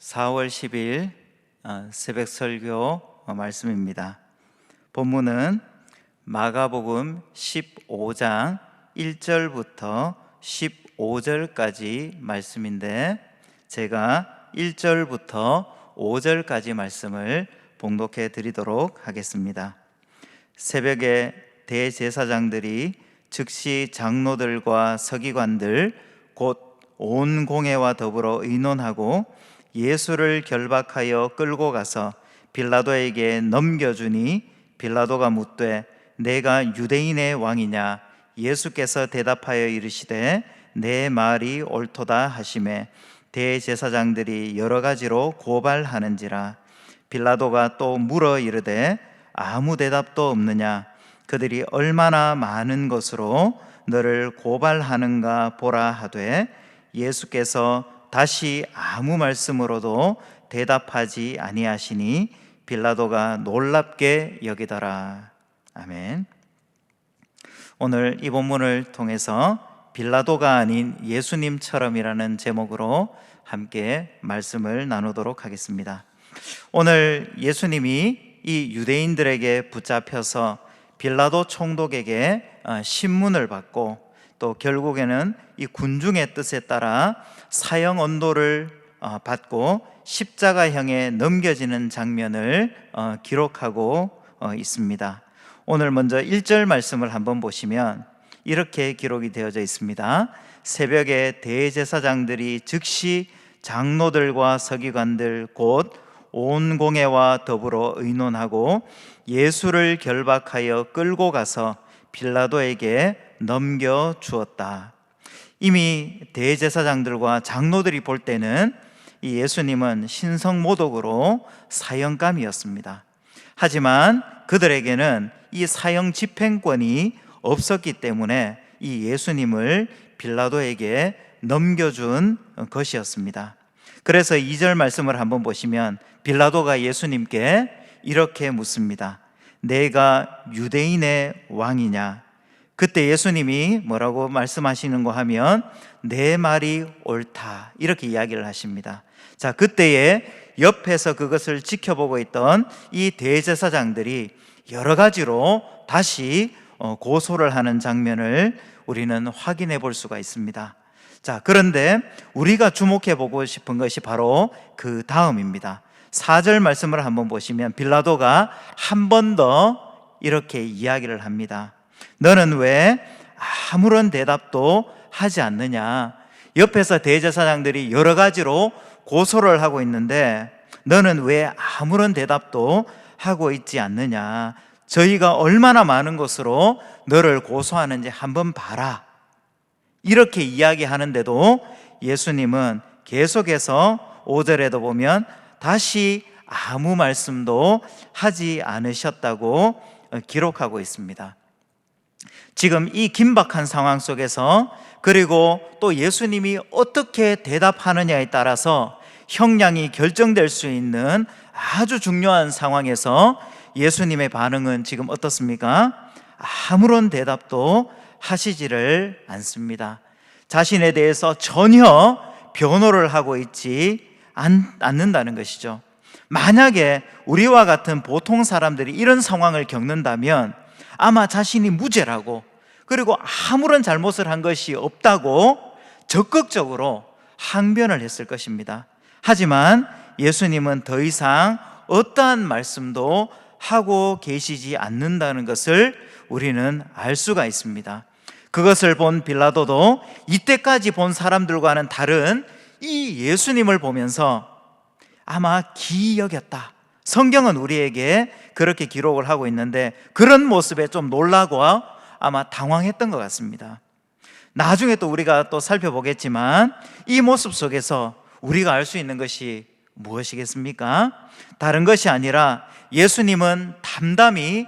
4월 10일 새벽 설교 말씀입니다. 본문은 마가복음 15장 1절부터 15절까지 말씀인데 제가 1절부터 5절까지 말씀을 봉독해 드리도록 하겠습니다. 새벽에 대제사장들이 즉시 장로들과 서기관들 곧 온 공회와 더불어 의논하고 예수를 결박하여 끌고 가서 빌라도에게 넘겨주니 빌라도가 묻되 내가 유대인의 왕이냐? 예수께서 대답하여 이르시되 내 말이 옳도다 하시매 대제사장들이 여러 가지로 고발하는지라. 빌라도가 또 물어 이르되 아무 대답도 없느냐? 그들이 얼마나 많은 것으로 너를 고발하는가 보라 하되 예수께서 다시 아무 말씀으로도 대답하지 아니하시니 빌라도가 놀랍게 여기더라. 아멘. 오늘 이 본문을 통해서 빌라도가 아닌 예수님처럼이라는 제목으로 함께 말씀을 나누도록 하겠습니다. 오늘 예수님이 이 유대인들에게 붙잡혀서 빌라도 총독에게 신문을 받고 또 결국에는 이 군중의 뜻에 따라 사형 언도를 받고 십자가형에 넘겨지는 장면을 기록하고 있습니다. 오늘 먼저 1절 말씀을 한번 보시면 이렇게 기록이 되어져 있습니다. 새벽에 대제사장들이 즉시 장로들과 서기관들 곧 온 공회와 더불어 의논하고 예수를 결박하여 끌고 가서 빌라도에게 넘겨 주었다. 이미 대제사장들과 장로들이 볼 때는 이 예수님은 신성모독으로 사형감이었습니다. 하지만 그들에게는 이 사형 집행권이 없었기 때문에 이 예수님을 빌라도에게 넘겨준 것이었습니다. 그래서 2절 말씀을 한번 보시면 빌라도가 예수님께 이렇게 묻습니다. 내가 유대인의 왕이냐? 그때 예수님이 뭐라고 말씀하시는가 하면 내 말이 옳다 이렇게 이야기를 하십니다. 자, 그때에 옆에서 그것을 지켜보고 있던 이 대제사장들이 여러 가지로 다시 고소를 하는 장면을 우리는 확인해 볼 수가 있습니다. 자, 그런데 우리가 주목해 보고 싶은 것이 바로 그 다음입니다. 4절 말씀을 한번 보시면 빌라도가 한 번 더 이렇게 이야기를 합니다. 너는 왜 아무런 대답도 하지 않느냐? 옆에서 대제사장들이 여러 가지로 고소를 하고 있는데 너는 왜 아무런 대답도 하고 있지 않느냐? 저희가 얼마나 많은 것으로 너를 고소하는지 한번 봐라. 이렇게 이야기하는데도 예수님은 계속해서 5절에도 보면 다시 아무 말씀도 하지 않으셨다고 기록하고 있습니다. 지금 이 긴박한 상황 속에서 그리고 또 예수님이 어떻게 대답하느냐에 따라서 형량이 결정될 수 있는 아주 중요한 상황에서 예수님의 반응은 지금 어떻습니까? 아무런 대답도 하시지를 않습니다. 자신에 대해서 전혀 변호를 하고 있지 않는다는 것이죠. 만약에 우리와 같은 보통 사람들이 이런 상황을 겪는다면 아마 자신이 무죄라고 그리고 아무런 잘못을 한 것이 없다고 적극적으로 항변을 했을 것입니다. 하지만 예수님은 더 이상 어떠한 말씀도 하고 계시지 않는다는 것을 우리는 알 수가 있습니다. 그것을 본 빌라도도 이때까지 본 사람들과는 다른 이 예수님을 보면서 아마 기이 여겼다. 성경은 우리에게 그렇게 기록을 하고 있는데 그런 모습에 좀 놀라고 아마 당황했던 것 같습니다. 나중에 또 우리가 또 살펴보겠지만 이 모습 속에서 우리가 알 수 있는 것이 무엇이겠습니까? 다른 것이 아니라 예수님은 담담히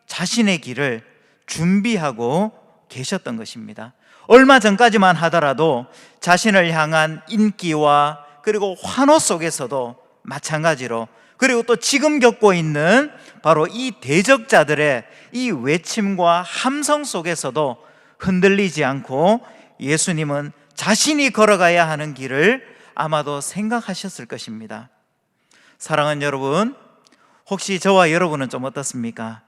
자신의 길을 준비하고 계셨던 것입니다. 얼마 전까지만 하더라도 자신을 향한 인기와 그리고 환호 속에서도 마찬가지로 그리고 또 지금 겪고 있는 바로 이 대적자들의 이 외침과 함성 속에서도 흔들리지 않고 예수님은 자신이 걸어가야 하는 길을 아마도 생각하셨을 것입니다. 사랑하는 여러분, 혹시 저와 여러분은 좀 어떻습니까?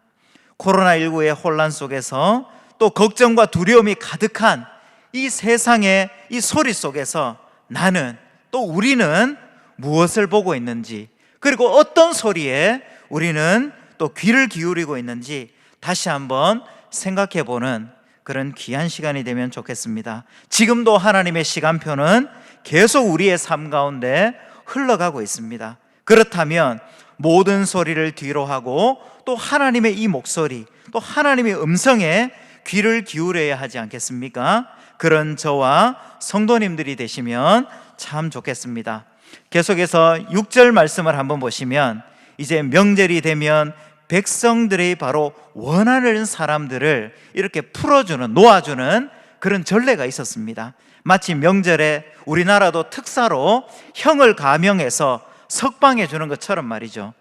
코로나19의 혼란 속에서 또 걱정과 두려움이 가득한 이 세상의 이 소리 속에서 나는, 또 우리는 무엇을 보고 있는지, 그리고 어떤 소리에 우리는 또 귀를 기울이고 있는지 다시 한번 생각해 보는 그런 귀한 시간이 되면 좋겠습니다. 지금도 하나님의 시간표는 계속 우리의 삶 가운데 흘러가고 있습니다. 그렇다면 모든 소리를 뒤로 하고 또 하나님의 이 목소리, 또 하나님의 음성에 귀를 기울여야 하지 않겠습니까? 그런 저와 성도님들이 되시면 참 좋겠습니다. 계속해서 6절 말씀을 한번 보시면, 이제 명절이 되면 백성들이 바로 원하는 사람들을 이렇게 풀어주는, 놓아주는 그런 전례가 있었습니다. 마치 명절에 우리나라도 특사로 형을 가명해서 석방해 주는 것처럼 말이죠.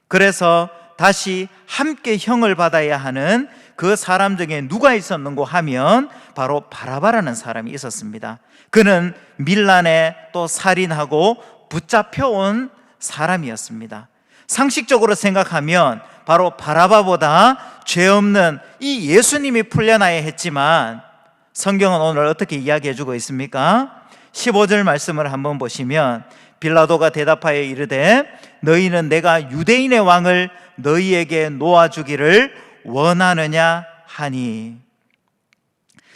그래서 다시 함께 형을 받아야 하는 그 사람 중에 누가 있었는고 하면 바로 바라바라는 사람이 있었습니다. 그는 밀란에 또 살인하고 붙잡혀온 사람이었습니다. 상식적으로 생각하면 바로 바라바보다 죄 없는 이 예수님이 풀려나야 했지만, 성경은 오늘 어떻게 이야기해 주고 있습니까? 15절 말씀을 한번 보시면, 빌라도가 대답하여 이르되 너희는 내가 유대인의 왕을 너희에게 놓아주기를 원하느냐 하니.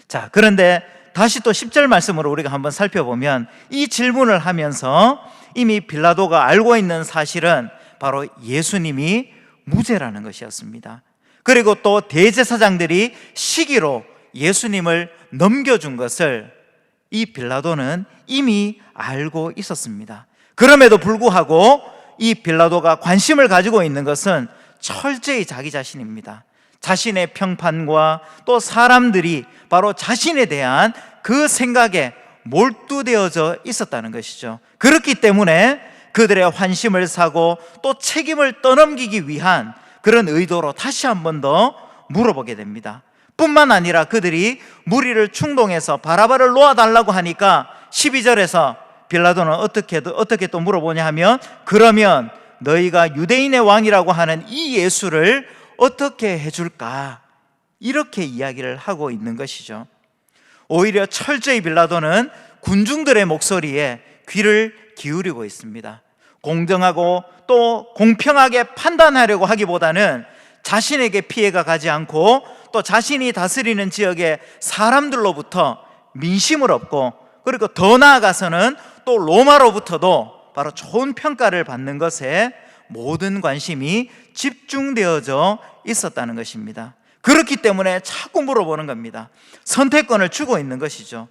자, 그런데 다시 또 10절 말씀으로 우리가 한번 살펴보면, 이 질문을 하면서 이미 빌라도가 알고 있는 사실은 바로 예수님이 무죄라는 것이었습니다. 그리고 또 대제사장들이 시기로 예수님을 넘겨준 것을 이 빌라도는 이미 알고 있었습니다. 그럼에도 불구하고 이 빌라도가 관심을 가지고 있는 것은 철저히 자기 자신입니다. 자신의 평판과 또 사람들이 바로 자신에 대한 그 생각에 몰두되어져 있었다는 것이죠. 그렇기 때문에 그들의 환심을 사고 또 책임을 떠넘기기 위한 그런 의도로 다시 한 번 더 물어보게 됩니다. 뿐만 아니라 그들이 무리를 충동해서 바라바를 놓아달라고 하니까 12절에서 빌라도는 어떻게 또 물어보냐 하면, 그러면 너희가 유대인의 왕이라고 하는 이 예수를 어떻게 해줄까? 이렇게 이야기를 하고 있는 것이죠. 오히려 철저히 빌라도는 군중들의 목소리에 귀를 기울이고 있습니다. 공정하고 또 공평하게 판단하려고 하기보다는 자신에게 피해가 가지 않고 또 자신이 다스리는 지역의 사람들로부터 민심을 얻고, 그리고 더 나아가서는 또 로마로부터도 바로 좋은 평가를 받는 것에 모든 관심이 집중되어져 있었다는 것입니다. 그렇기 때문에 자꾸 물어보는 겁니다. 선택권을 주고 있는 것이죠.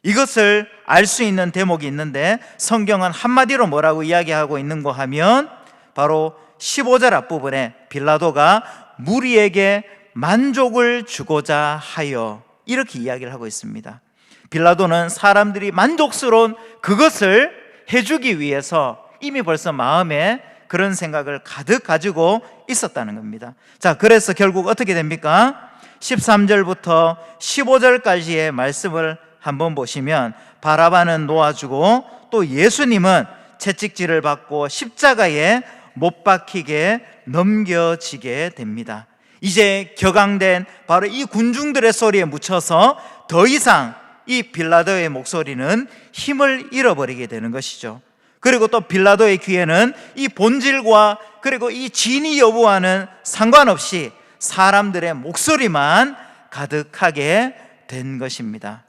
이것을 알 수 있는 대목이 있는데, 성경은 한마디로 뭐라고 이야기하고 있는가 하면 바로 15절 앞부분에 빌라도가 무리에게 만족을 주고자 하여, 이렇게 이야기를 하고 있습니다. 빌라도는 사람들이 만족스러운 그것을 해주기 위해서 이미 벌써 마음에 그런 생각을 가득 가지고 있었다는 겁니다. 자, 그래서 결국 어떻게 됩니까? 13절부터 15절까지의 말씀을 한번 보시면, 바라바는 놓아주고 또 예수님은 채찍질을 받고 십자가에 못 박히게 넘겨지게 됩니다. 이제 격앙된 바로 이 군중들의 소리에 묻혀서 더 이상 이 빌라도의 목소리는 힘을 잃어버리게 되는 것이죠. 그리고 또 빌라도의 귀에는 이 본질과 그리고 이 진위 여부와는 상관없이 사람들의 목소리만 가득하게 된 것입니다.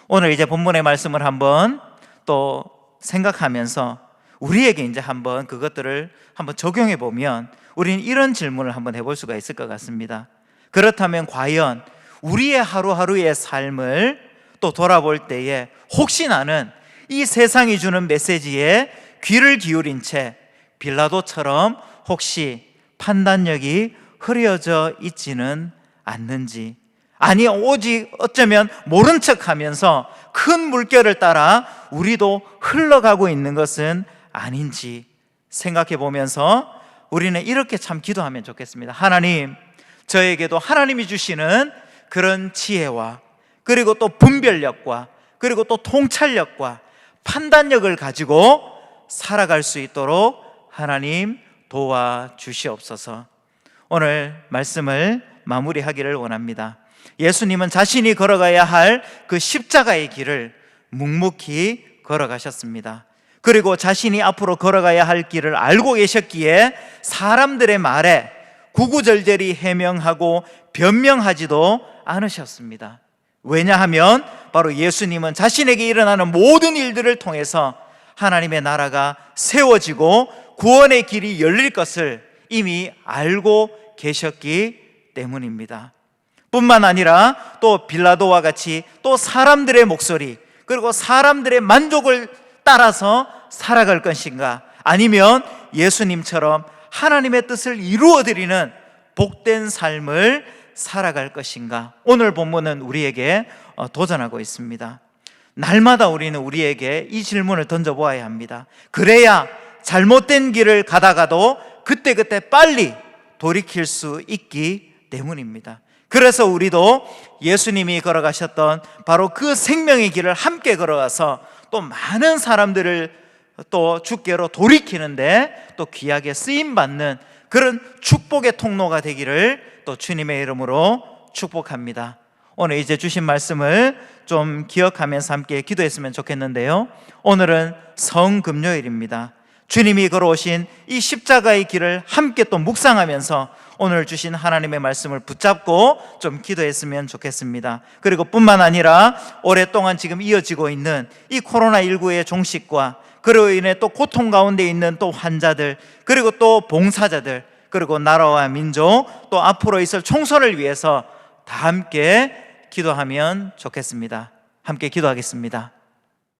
오늘 이제 본문의 말씀을 한번 또 생각하면서 우리에게 이제 한번 그것들을 한번 적용해 보면 우리는 이런 질문을 한번 해볼 수가 있을 것 같습니다. 그렇다면 과연 우리의 하루하루의 삶을 또 돌아볼 때에 혹시 나는 이 세상이 주는 메시지에 귀를 기울인 채 빌라도처럼 혹시 판단력이 흐려져 있지는 않는지, 아니 오직 어쩌면 모른 척하면서 큰 물결을 따라 우리도 흘러가고 있는 것은 아닌지 생각해 보면서 우리는 이렇게 참 기도하면 좋겠습니다. 하나님, 저에게도 하나님이 주시는 그런 지혜와 그리고 또 분별력과 그리고 또 통찰력과 판단력을 가지고 살아갈 수 있도록 하나님 도와주시옵소서. 오늘 말씀을 마무리하기를 원합니다. 예수님은 자신이 걸어가야 할 그 십자가의 길을 묵묵히 걸어가셨습니다. 그리고 자신이 앞으로 걸어가야 할 길을 알고 계셨기에 사람들의 말에 구구절절히 해명하고 변명하지도 않으셨습니다. 왜냐하면 바로 예수님은 자신에게 일어나는 모든 일들을 통해서 하나님의 나라가 세워지고 구원의 길이 열릴 것을 이미 알고 계셨기 때문입니다. 뿐만 아니라 또 빌라도와 같이 또 사람들의 목소리 그리고 사람들의 만족을 따라서 살아갈 것인가, 아니면 예수님처럼 하나님의 뜻을 이루어드리는 복된 삶을 살아갈 것인가, 오늘 본문은 우리에게 도전하고 있습니다. 날마다 우리는 우리에게 이 질문을 던져보아야 합니다. 그래야 잘못된 길을 가다가도 그때그때 빨리 돌이킬 수 있기 때문입니다. 그래서 우리도 예수님이 걸어가셨던 바로 그 생명의 길을 함께 걸어가서 또 많은 사람들을 또 주께로 돌이키는데 또 귀하게 쓰임받는 그런 축복의 통로가 되기를 또 주님의 이름으로 축복합니다. 오늘 이제 주신 말씀을 좀 기억하면서 함께 기도했으면 좋겠는데요, 오늘은 성금요일입니다. 주님이 걸어오신 이 십자가의 길을 함께 또 묵상하면서 오늘 주신 하나님의 말씀을 붙잡고 좀 기도했으면 좋겠습니다. 그리고 뿐만 아니라 오랫동안 지금 이어지고 있는 이 코로나19의 종식과 그로 인해 또 고통 가운데 있는 또 환자들, 그리고 또 봉사자들, 그리고 나라와 민족, 또 앞으로 있을 총선을 위해서 다 함께 기도하면 좋겠습니다. 함께 기도하겠습니다.